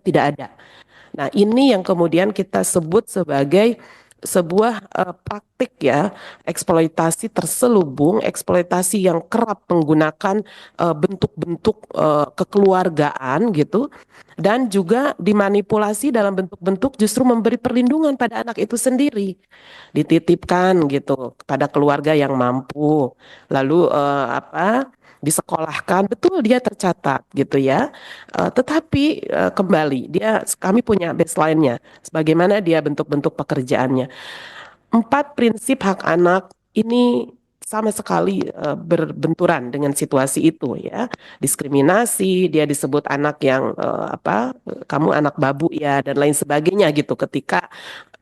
tidak ada. Nah, ini yang kemudian kita sebut sebagai sebuah praktik ya, eksploitasi terselubung, eksploitasi yang kerap menggunakan bentuk-bentuk kekeluargaan gitu, dan juga dimanipulasi dalam bentuk-bentuk justru memberi perlindungan pada anak itu sendiri, dititipkan gitu kepada keluarga yang mampu, lalu disekolahkan, betul dia tercatat gitu ya. Tetapi kembali kami punya baseline-nya, sebagaimana dia bentuk-bentuk pekerjaannya. 4 prinsip hak anak ini sama sekali berbenturan dengan situasi itu ya. Diskriminasi, dia disebut anak yang kamu anak babu ya dan lain sebagainya gitu. Ketika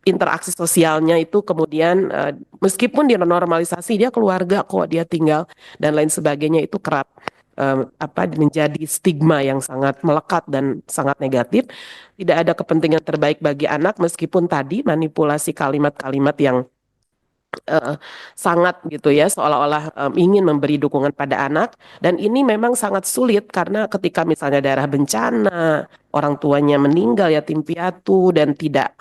interaksi sosialnya itu kemudian meskipun dia normalisasi, dia keluarga kok, dia tinggal dan lain sebagainya, itu kerap menjadi stigma yang sangat melekat dan sangat negatif. Tidak ada kepentingan terbaik bagi anak, meskipun tadi manipulasi kalimat-kalimat yang sangat gitu ya, seolah-olah ingin memberi dukungan pada anak. Dan ini memang sangat sulit karena ketika misalnya daerah bencana, orang tuanya meninggal yatim piatu dan tidak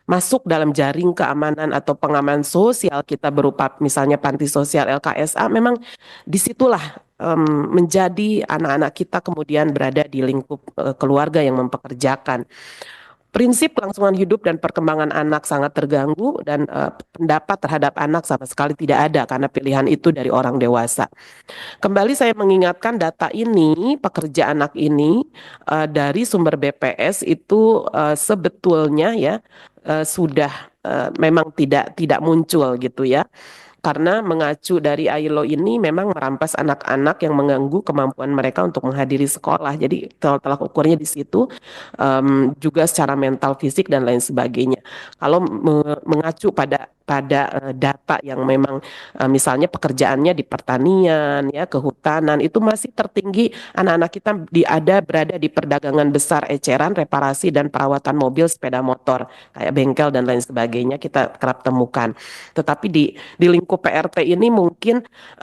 masuk dalam jaring keamanan atau pengaman sosial kita berupa misalnya panti sosial LKSA, memang disitulah menjadi anak-anak kita kemudian berada di lingkup keluarga yang mempekerjakan. Prinsip kelangsungan hidup dan perkembangan anak sangat terganggu, dan pendapat terhadap anak sama sekali tidak ada karena pilihan itu dari orang dewasa. Kembali saya mengingatkan data ini, pekerja anak ini dari sumber BPS itu sebetulnya ya sudah memang tidak muncul gitu ya. Karena mengacu dari ILO ini memang merampas anak-anak yang mengganggu kemampuan mereka untuk menghadiri sekolah. Jadi tolak ukurnya di situ, juga secara mental, fisik dan lain sebagainya. Kalau mengacu pada data yang memang misalnya pekerjaannya di pertanian ya, kehutanan, itu masih tertinggi anak-anak kita berada di perdagangan besar, eceran, reparasi dan perawatan mobil, sepeda motor, kayak bengkel dan lain sebagainya kita kerap temukan. Tetapi di lingkup PRT ini mungkin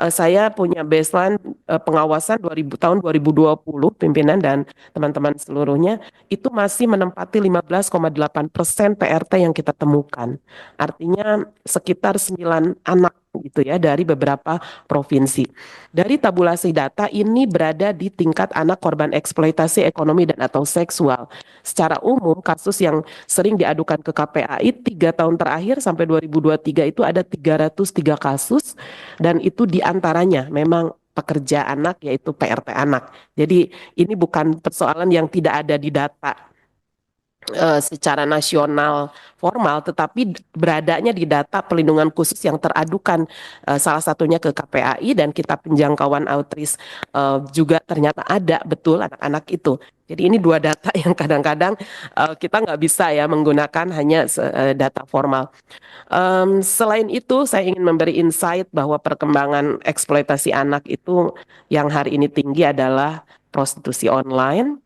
saya punya baseline pengawasan tahun 2020, pimpinan dan teman-teman seluruhnya itu masih menempati 15,8% PRT yang kita temukan. Artinya sekitar 9 anak gitu ya dari beberapa provinsi. Dari tabulasi data ini berada di tingkat anak korban eksploitasi ekonomi dan atau seksual. Secara umum kasus yang sering diadukan ke KPAI 3 tahun terakhir sampai 2023 itu ada 303 kasus, dan itu diantaranya memang pekerja anak, yaitu PRT anak. Jadi ini bukan persoalan yang tidak ada di data secara nasional formal, tetapi beradanya di data pelindungan khusus yang teradukan, salah satunya ke KPAI, dan kita penjangkauan autris juga ternyata ada betul anak-anak itu. Jadi ini 2 data yang kadang-kadang kita nggak bisa ya menggunakan hanya data formal. Selain itu, saya ingin memberi insight bahwa perkembangan eksploitasi anak itu yang hari ini tinggi adalah prostitusi online,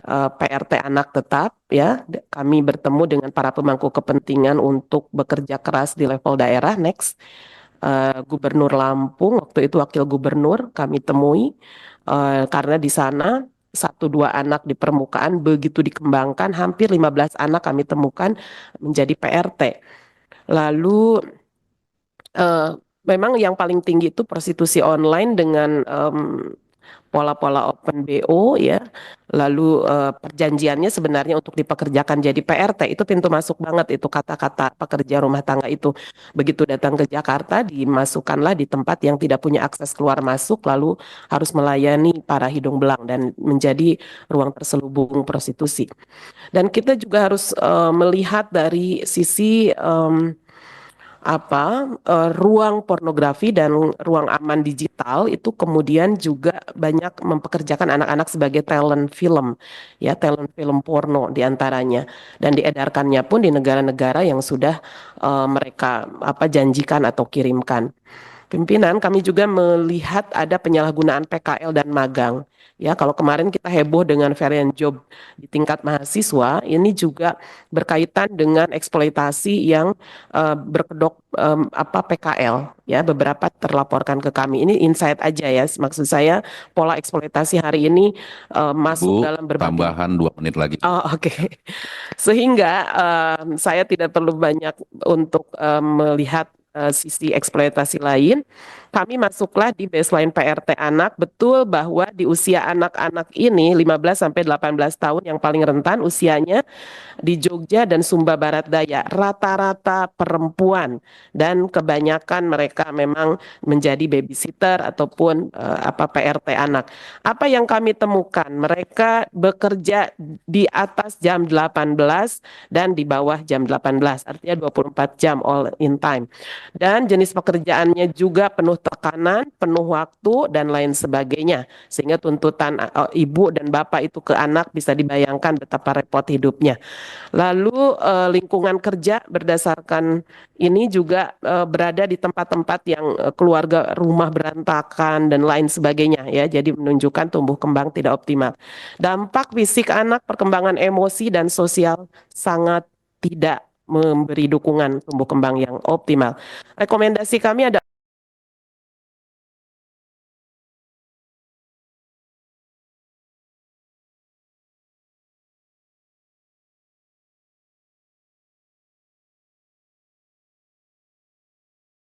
PRT anak tetap ya. Kami bertemu dengan para pemangku kepentingan untuk bekerja keras di level daerah. Next, Gubernur Lampung waktu itu wakil gubernur kami temui, karena di sana 1-2 anak di permukaan, begitu dikembangkan hampir 15 anak kami temukan menjadi PRT. Lalu memang yang paling tinggi itu prostitusi online dengan pola-pola open BO ya. Lalu perjanjiannya sebenarnya untuk dipekerjakan jadi PRT, itu pintu masuk banget itu kata-kata pekerja rumah tangga itu. Begitu datang ke Jakarta, dimasukkanlah di tempat yang tidak punya akses keluar masuk, lalu harus melayani para hidung belang dan menjadi ruang terselubung prostitusi. Dan kita juga harus melihat dari sisi ruang pornografi dan ruang aman digital itu kemudian juga banyak mempekerjakan anak-anak sebagai talent film ya, talent film porno diantaranya, dan diedarkannya pun di negara-negara yang sudah mereka janjikan atau kirimkan. pimpinan, kami juga melihat ada penyalahgunaan PKL dan magang. Ya, kalau kemarin kita heboh dengan varian job di tingkat mahasiswa, ini juga berkaitan dengan eksploitasi yang berkedok PKL. Ya, beberapa terlaporkan ke kami. Ini insight aja ya, maksud saya pola eksploitasi hari ini masuk Ibu, dalam berbagai. tambahan 2 menit lagi. Oh, oke. Sehingga saya tidak perlu banyak untuk melihat sisi eksploitasi lain. Kami masuklah di baseline PRT anak, betul bahwa di usia anak-anak ini 15 sampai 18 tahun yang paling rentan usianya di Jogja dan Sumba Barat Daya rata-rata perempuan dan kebanyakan mereka memang menjadi babysitter ataupun PRT anak. Apa yang kami temukan? Mereka bekerja di atas jam 18 dan di bawah jam 18, artinya 24 jam all in time. Dan jenis pekerjaannya juga penuh tekanan, penuh waktu dan lain sebagainya. Sehingga tuntutan ibu dan bapak itu ke anak bisa dibayangkan betapa repot hidupnya. Lalu lingkungan kerja berdasarkan ini juga berada di tempat-tempat yang keluarga rumah berantakan dan lain sebagainya ya. Jadi menunjukkan tumbuh kembang tidak optimal. Dampak fisik anak, perkembangan emosi dan sosial sangat tidak memberi dukungan tumbuh kembang yang optimal. Rekomendasi kami ada